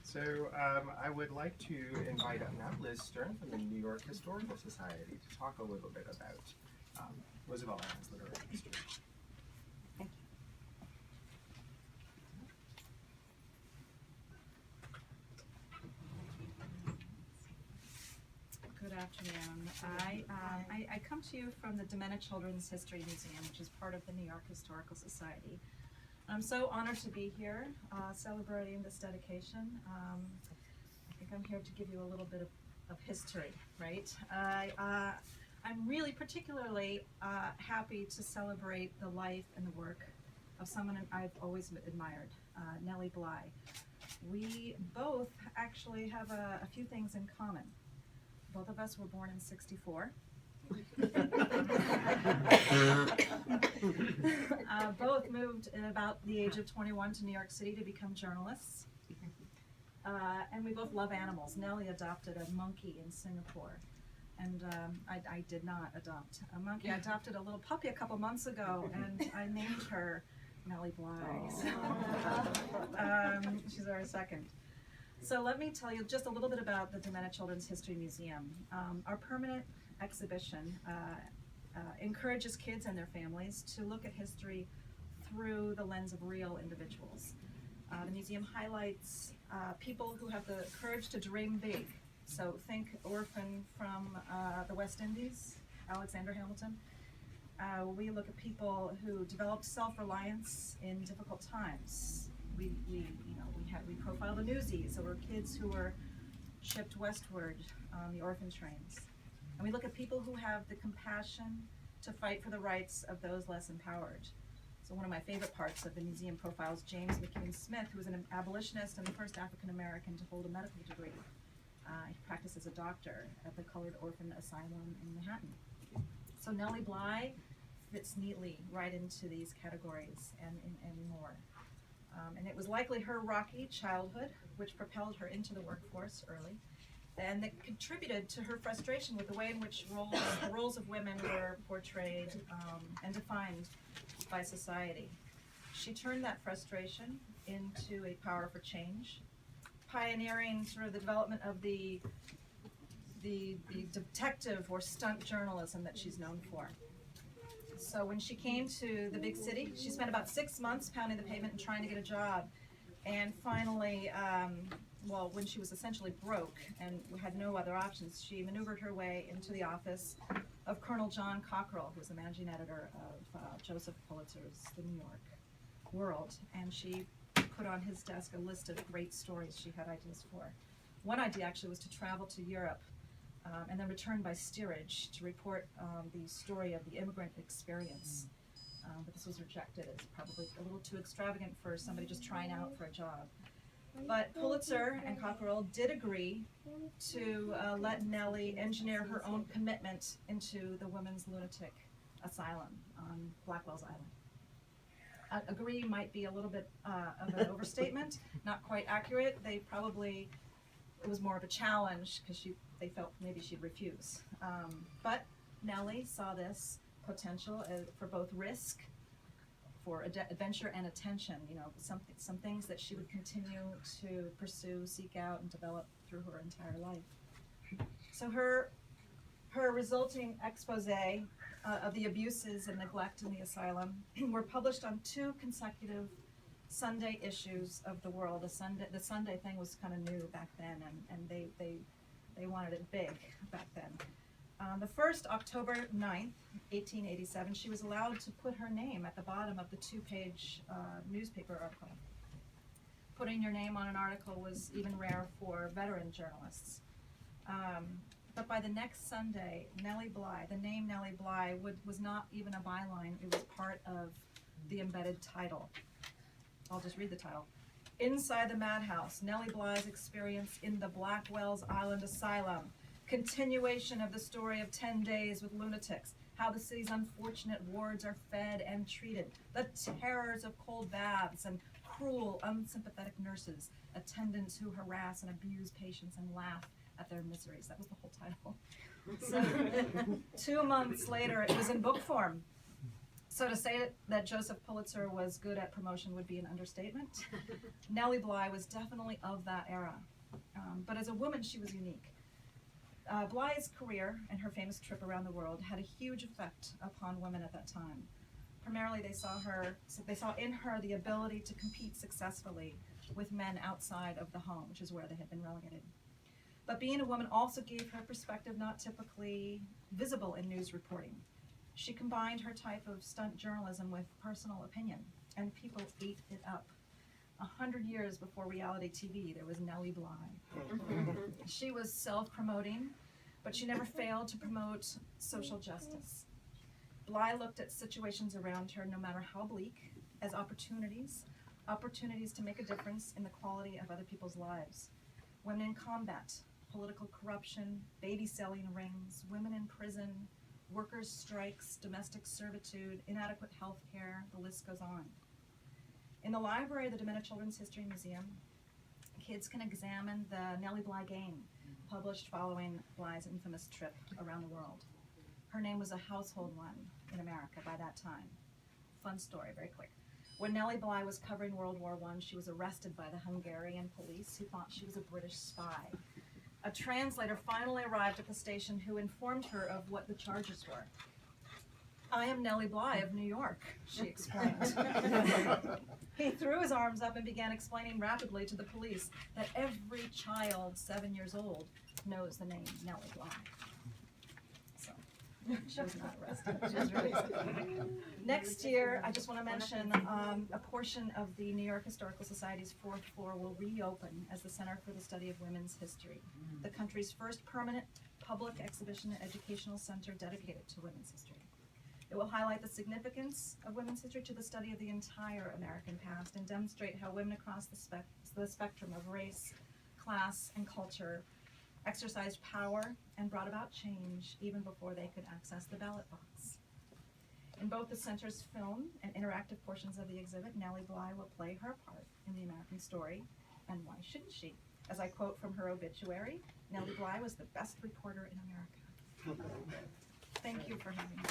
So I would like to invite up now Liz Stern from the New York Historical Society to talk a little bit about Roosevelt Island's literary history. Thank you. Good afternoon. I come to you from the Domena Children's History Museum, which is part of the New York Historical Society. I'm so honored to be here celebrating this dedication. I think I'm here to give you a little bit of history, right? I'm really particularly happy to celebrate the life and the work of someone I've always admired, Nellie Bly. We both actually have a few things in common. Both of us were born in '64. Both moved at about the age of 21 to New York City to become journalists. And we both love animals. Nellie adopted a monkey in Singapore. And I did not adopt a monkey. I adopted a little puppy a couple months ago, and I named her Nellie Bly. She's our second. So let me tell you just a little bit about the Domena Children's History Museum. Our permanent exhibition encourages kids and their families to look at history through the lens of real individuals. The museum highlights people who have the courage to dream big. So think orphan from the West Indies, Alexander Hamilton. We look at people who developed self-reliance in difficult times. We profile the newsies, or kids who were shipped westward on the orphan trains. And we look at people who have the compassion to fight for the rights of those less empowered. So one of my favorite parts of the museum profiles James McEwen Smith, who was an abolitionist and the first African American to hold a medical degree. He practiced as a doctor at the Colored Orphan Asylum in Manhattan. So Nellie Bly fits neatly right into these categories and more. And it was likely her rocky childhood which propelled her into the workforce early, and that contributed to her frustration with the way in which the roles of women were portrayed and defined by society. She turned that frustration into a power for change, pioneering sort of the development of the detective or stunt journalism that she's known for. So when she came to the big city, she spent about 6 months pounding the pavement and trying to get a job. And finally, when she was essentially broke and had no other options, she maneuvered her way into the office of Colonel John Cockerell, who was the managing editor of Joseph Pulitzer's The New York World. And she put on his desk a list of great stories she had ideas for. One idea actually was to travel to Europe and then return by steerage to report the story of the immigrant experience. But this was rejected as probably a little too extravagant for somebody just trying out for a job. But Pulitzer and Cockerell did agree to let Nellie engineer her own commitment into the women's lunatic asylum on Blackwell's Island. Agree might be a little bit of an overstatement, not quite accurate. It was more of a challenge because they felt maybe she'd refuse. But Nellie saw this potential for both risk, for adventure and attention, some things that she would continue to pursue, seek out, and develop through her entire life. So her resulting expose of the abuses and neglect in the asylum were published on 2 consecutive Sunday issues of The World. The Sunday thing was kind of new back then, and they wanted it big back then. The first, October 9th, 1887, she was allowed to put her name at the bottom of the 2-page newspaper article. Putting your name on an article was even rare for veteran journalists. But by the next Sunday, Nellie Bly, the name Nellie Bly was not even a byline, it was part of the embedded title. I'll just read the title. Inside the Madhouse, Nellie Bly's experience in the Blackwell's Island Asylum. Continuation of the story of 10 days with lunatics. How the city's unfortunate wards are fed and treated. The terrors of cold baths and cruel, unsympathetic nurses. Attendants who harass and abuse patients and laugh at their miseries. That was the whole title. So, 2 months later, it was in book form. So to say that Joseph Pulitzer was good at promotion would be an understatement. Nellie Bly was definitely of that era. But as a woman, she was unique. Bly's career and her famous trip around the world had a huge effect upon women at that time. Primarily, they saw in her the ability to compete successfully with men outside of the home, which is where they had been relegated. But being a woman also gave her perspective not typically visible in news reporting. She combined her type of stunt journalism with personal opinion, and people ate it up. 100 years before reality TV, there was Nellie Bly. She was self-promoting, but she never failed to promote social justice. Bly looked at situations around her, no matter how bleak, as opportunities to make a difference in the quality of other people's lives. Women in combat, political corruption, baby selling rings, women in prison, workers' strikes, domestic servitude, inadequate health care, the list goes on. In the library of the Domina Children's History Museum, kids can examine the Nellie Bly game, published following Bly's infamous trip around the world. Her name was a household one in America by that time. Fun story, very quick. When Nellie Bly was covering World War I, she was arrested by the Hungarian police who thought she was a British spy. A translator finally arrived at the station who informed her of what the charges were. "I am Nellie Bly of New York," she explained. He threw his arms up and began explaining rapidly to the police that every child 7 years old knows the name Nellie Bly. So, she was not arrested. She was released. Next year, I just want to mention a portion of the New York Historical Society's 4th floor will reopen as the Center for the Study of Women's History, the country's first permanent public exhibition and educational center dedicated to women's history. It will highlight the significance of women's history to the study of the entire American past and demonstrate how women across the spectrum of race, class, and culture exercised power and brought about change even before they could access the ballot box. In both the center's film and interactive portions of the exhibit, Nellie Bly will play her part in the American story, and why shouldn't she? As I quote from her obituary, Nellie Bly was the best reporter in America. Thank you for having me.